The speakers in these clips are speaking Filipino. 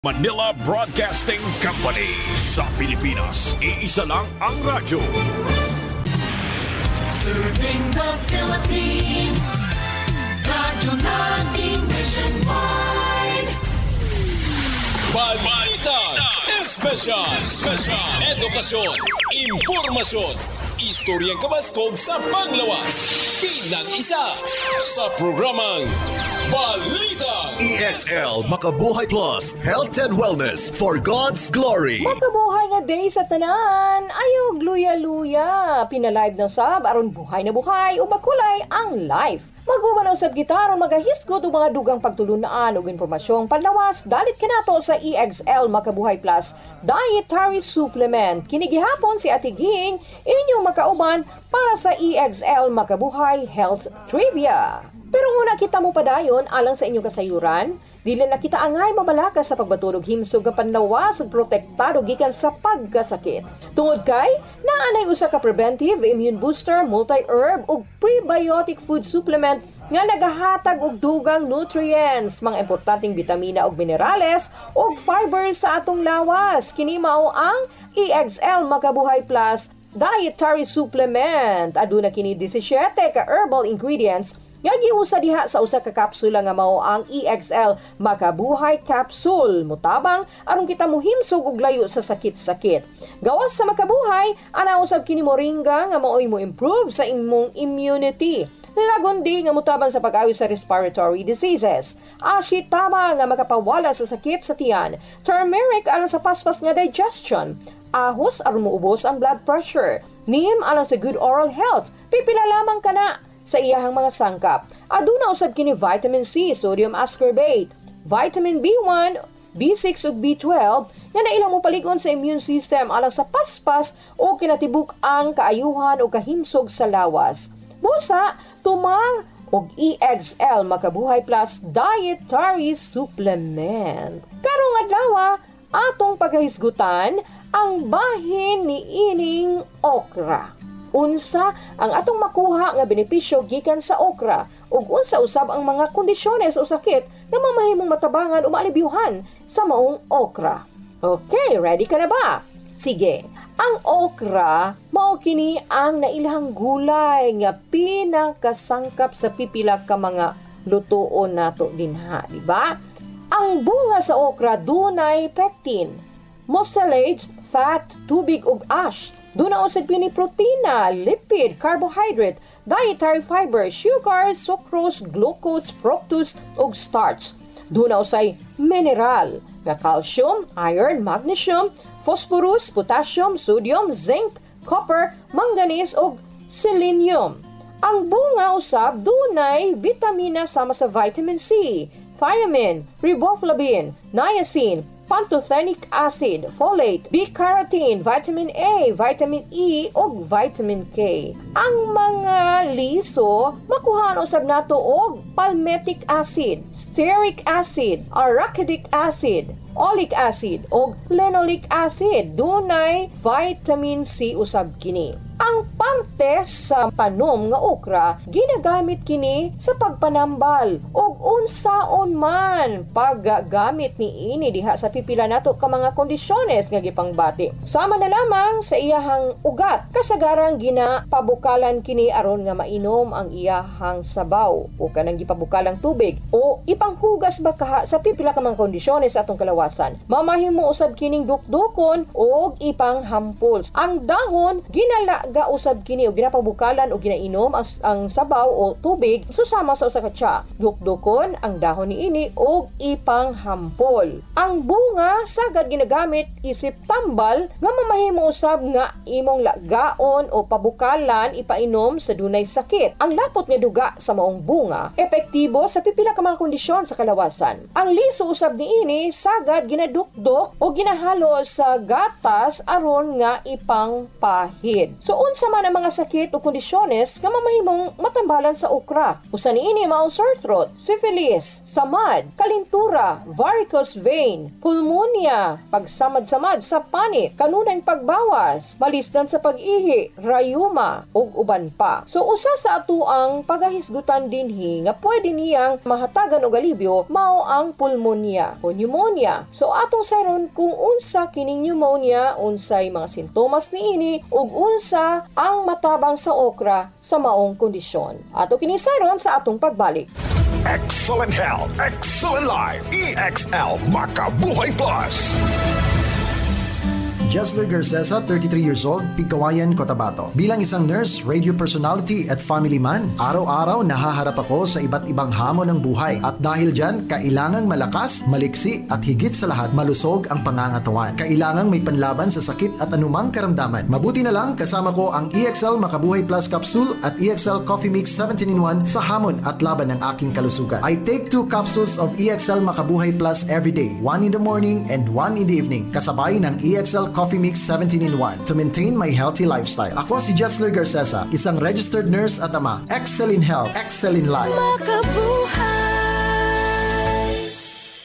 Manila Broadcasting Company. Sa Pilipinas, iisa lang ang radyo. Serving the Philippines. Radyo natin nationwide. Balita Espesyal. Edukasyon, impormasyon, istoryang kabaskog sa panglawas. Pinag-isa sa programang Balita EXL Makabuhay Plus, Health and Wellness for God's Glory. Makabuhay nga day sa tanan, ayog luya-luya. Pinalive ng sab, aron buhay na buhay, o bakulay ang life. Magumanaw sa gitaron, magahisgot o mga dugang pagtulunaan o impormasyong panlawas, dalit kanato sa EXL Makabuhay Plus Dietary Supplement. Kinigihapon si Ate Ging, inyong makauban para sa EXL Makabuhay Health Trivia. Pero una kita mo padayon alang sa inyong kasayuran, dili na kita angay mabalaka sa pagbatulog himsog nga panlawas ug protektado gikan sa pagkasakit. Tungod kay naanay usa ka preventive immune booster, multi-herb ug prebiotic food supplement nga nagahatag og dugang nutrients, mga importanteng bitamina ug minerales ug fibers sa atong lawas. Kini mao ang EXL Makabuhay Plus Dietary Supplement. Aduna kini 17 ka herbal ingredients nga giusa diha sa usa ka kapsula nga mao ang EXL Makabuhay Capsule. Mutabang aron kita mohimsog og layo sa sakit-sakit. Gawas sa makabuhay, ana usab kini moringa nga maoy mo improve sa imong immunity. Lagundi nga mutabang sa pag-ayo sa respiratory diseases. Ashitama nga makapawala sa sakit sa tiyan. Turmeric alang sa paspas nga digestion. Ahos aron moubos ang blood pressure. Neem alang sa good oral health. Pipila lamang kana sa iyahang mga sangkap. Aduna usab kini vitamin C, sodium ascorbate, vitamin B1, B6 ug B12 nga nailang mo paligon sa immune system alang sa paspas o kinatibuk ang kaayuhan o kahimsog sa lawas. Busa, tumang og EXL Makabuhay Plus Dietary Supplement. Karong adlaw atong paghisgutan ang bahin ni ining okra. Unsa ang atong makuha nga benepisyo gikan sa okra ug unsa usab ang mga kondisyones o sakit nga mamahimong matabangan o maalibyuhan sa maong okra. Okay, ready ka na ba? Sige. Ang okra mao kini ang nailhang gulay nga pinakasangkap sa pipila ka mga lutoon nato dinha, di ba? Ang bunga sa okra dunay pectin, mucilage, fat, tubig ug ash. Duna usad pini protina, lipid, carbohydrate, dietary fiber, sugar, sucrose, glucose, fructose ug starch. Duna usay mineral nga calcium, iron, magnesium, phosphorus, potassium, sodium, zinc, copper, manganese ug selenium. Ang bunga usab dunay bitamina sama sa vitamin C, thiamine, riboflavin, niacin, pantothenic acid, folate, B-carotene, vitamin A, vitamin E ug vitamin K. Ang mga liso makuhaan usab nato og palmitic acid, stearic acid, arachidic acid, oleic acid ug linoleic acid. Dunay vitamin C usab kini. Ang parte sa panom nga okra ginagamit kini sa pagpanambal ug unsaon man paggamit ni ini diha sa pipila nato ka mga kondisyones nga gipangbati. Sama na lamang sa iyahang ugat, kasagarang ginapabukalan kini aron nga mainom ang iyahang sabaw o kanang gipabukalang tubig o ipanghugas bakaha sa pipila ka mga kondisyones atong kalawasan. Mamahimo usab kining dukdukon og ipanghampol. Ang dahon ginalaga usab kini og ginapabukalan o ginainom ang sabaw o tubig susama sa usa ka tsa. Dukdukon ang dahon niini og ipanghampol. Ang bunga sagad ginagamit isip tambal nga mamahimo usab nga imong lagaon o pabukalan ipainom sa dunay sakit. Ang lapot nga duga sa maong bunga epektibo sa pipila ka mga kondisyon sa kalawasan. Ang liso usab niini sagad ginadukdok o ginahalo sa gatas aron nga ipangpahid. So unsa man ang mga sakit o kondisyones nga mamahimong matambalan sa okra? Usa niini mao sore throat, severe syphilis, samad, kalintura, varicose vein, pulmonya, pagsamad-samad sa panit, kanunay pagbawas, malisdan sa pag-ihi, rayuma, ug uban pa. So usa sa ato ang pagahisgutan dinhi nga pwede niyang mahatagan og alibyo mao ang pulmonya o pneumonia. So atong sayron kung unsa kining pneumonia, unsay mga sintomas niini ug unsa ang matabang sa okra sa maong kondisyon. Ato kini sayron sa atong pagbalik. Excellent health, excellent life. EXL Makabuhay Plus. Jesler Garcesa, 33 years old, Pigkawayan, Cotabato. Bilang isang nurse, radio personality at family man, araw-araw nahaharap ako sa iba't ibang hamon ng buhay. At dahil dyan, kailangang malakas, maliksi at higit sa lahat, malusog ang pangangatawan. Kailangang may panlaban sa sakit at anumang karamdaman. Mabuti na lang, kasama ko ang EXL Makabuhay Plus Capsule at EXL Coffee Mix 17-in-1 sa hamon at laban ng aking kalusugan. I take 2 capsules of EXL Makabuhay Plus every day, 1 in the morning and 1 in the evening, kasabay ng EXL Coffee Mix 17-in-1 to maintain my healthy lifestyle. Ako si Jesler Garcesa, isang registered nurse at ama. Excel in health, excel in life.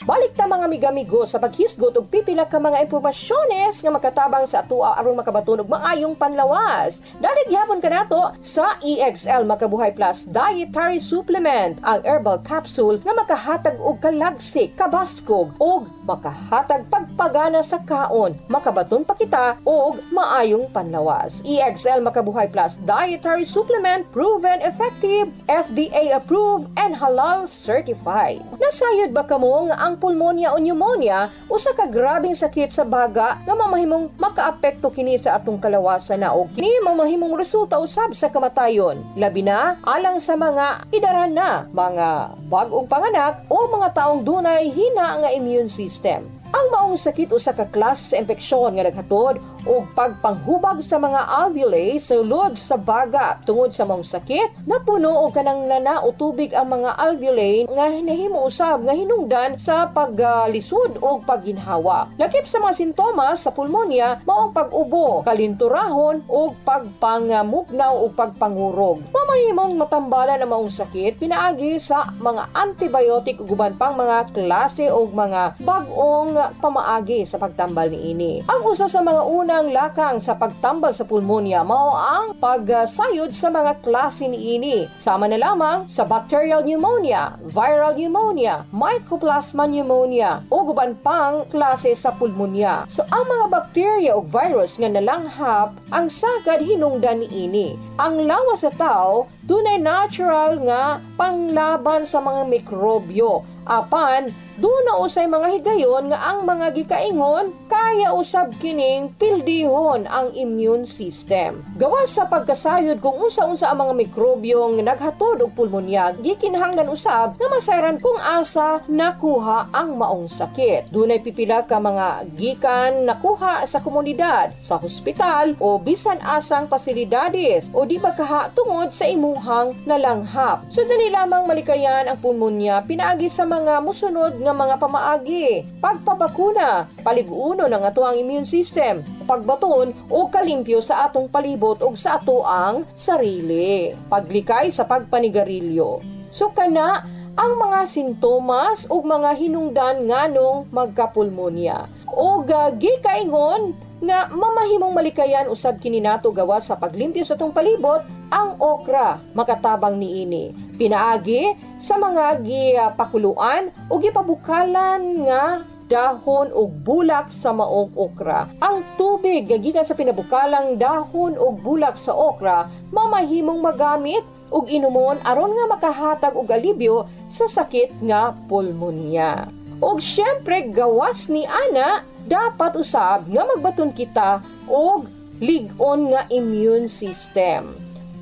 Balik ta mga amigo sa paghisgot og pipila ka mga impormasyones nga makatabang sa atua aron makabaton og maayong panlawas. Dali gyapon kanato sa EXL Makabuhay Plus Dietary Supplement, ang herbal capsule nga makahatag og kalagsik, kabaskog og makahatag pagpagana sa kaon. Makabaton pa kita og maayong panlawas. EXL Makabuhay Plus Dietary Supplement, proven effective, FDA approved and halal certified. Nasayod ba kamo nga ang pulmonya o pneumonia usa ka grabeng sakit sa baga nga mamahimong makaapekto kini sa atong kalawasan na og kini mamahimong resulta usab sa kamatayon, labi na alang sa mga idaran na, mga bag-ong panganak o mga taong dunay hina nga immune system. Ang maong sakit usa ka klase sa impeksyon nga naghatod og pagpanghubag sa mga alveoli sa sulod sa baga. Tungod sa maong sakit, napuno og kanang lana o tubig ang mga alveoli nga nahimo usab nga hinungdan sa paglisod o pagginhawa. Lakip sa mga sintomas sa pulmonya maong pag-ubo, kalinturahon o pagpangmugnaw o pagpangurog. Mamahimong matambalan ang maong sakit pinaagi sa mga antibiotic ug uban pang mga klase o mga bag-ong pamaagi sa pagtambal niini. Ang usa sa mga unang lakang sa pagtambal sa pulmonya mao ang pagsayod sa mga klase niini. Sama na lamang sa bacterial pneumonia, viral pneumonia, mycoplasma pneumonia o uban pang klase sa pulmonya. So ang mga bakterya o virus nga nalanghap ang sagad hinungdan niini. Ang lawas sa tao dunay natural nga panglaban sa mga mikrobyo. Apan doon na usay mga higayon nga ang mga gikaingon kaya usab kining pildihon ang immune system. Gawas sa pagkasayod kung unsa-unsa ang mga mikrobyo nga naghatod og pulmonya, gikinahanglan usab nga masayran kung asa nakuha ang maong sakit. Dunay pipila ka mga gikan nakuha sa komunidad, sa hospital o bisan asang pasilidades o di bakaha tungod sa imuhang nalanghap. So dali lamang malikayan ang pulmonya pinaagi sa mga musunod nga mga pamaagi: pagpabakuna, paliguuno ng ato ang immune system, pagbaton o kalimpyo sa atong palibot o sa ato ang sarili, paglikay sa pagpanigarilyo. So kana ang mga sintomas o mga hinungdan nganong magkapulmonya. O gikaingon nga mamahimong malikayan usab kini nato gawas sa paglimpyo sa atong palibot ang okra makatabang niini. Pinaagi sa mga gipakuluan o gipabukalan nga dahon ug bulak sa maong okra. Ang tubig nga gikan sa pinabukalang dahon ug bulak sa okra mamahimong magamit ug inumon aron nga makahatag og alibyo sa sakit nga pulmonya. Ug syempre gawas ni ana dapat usab nga magbaton kita og lig-on nga immune system.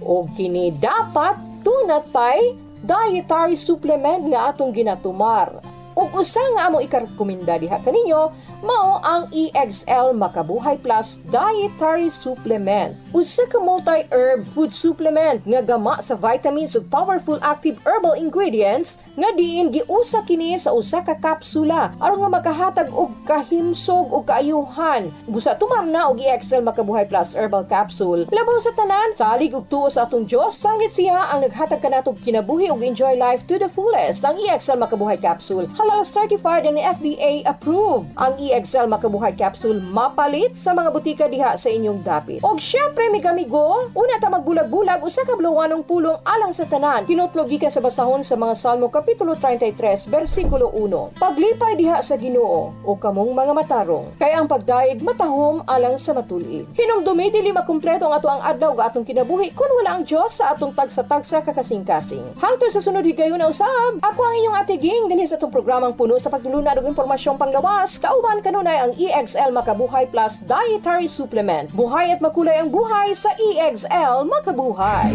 O kini dapat tunatay dietary supplement nga atong ginatumar. Ug usa nga amo ikarekomenda diha kaninyo mao ang EXL Makabuhay Plus Dietary Supplement. Usa ka multi-herb food supplement nga gama sa vitamins ug powerful active herbal ingredients nga diin giusa kini sa usa ka kapsula aron nga makahatag og kahimsog ug kaayuhan. Busa tumarna og EXL Makabuhay Plus Herbal Capsule. Labaw sa tanan, salig ug tuo sa atong Dios, sangit siya ang naghatag kanatog kinabuhi ug enjoy life to the fullest. Ang EXL Makabuhay Capsule halal certified and FDA approved. Ang EXL Makabuhay Capsule mapalit sa mga butika diha sa inyong dapit. Og syempre migamigo, una ta magbulag-bulag usa ka buluwanong pulong alang sa tanan. Kinutlog gikan sa basahon sa mga Salmo kapitulo 33 bersikulo 1. Paglipay diha sa Ginoo o kamong mga matarong, kay ang pagdaig matahom alang sa matuli. Hinumdumi dili makumpleto ang ato ang adlaw ug atong kinabuhi kun wala ang Dios sa atong tagsa-tagsa kakasing-kasing. Hangtod sa sunod higayon na usab, ako ang inyong atiging dinhi sa atong programang puno sa pagdulunad og impormasyong panglawas. Kauban kanunay ang EXL Makabuhay Plus Dietary Supplement. Buhay at makulay ang buhay sa EXL Makabuhay.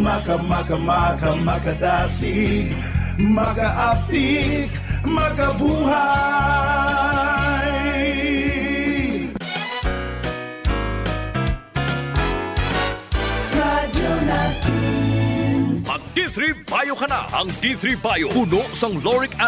Makadasig, makaaptik, makabuhay. Radyo natin. Mag D3 Bio ka na. Ang D3 Bio, puno sang lauric acid.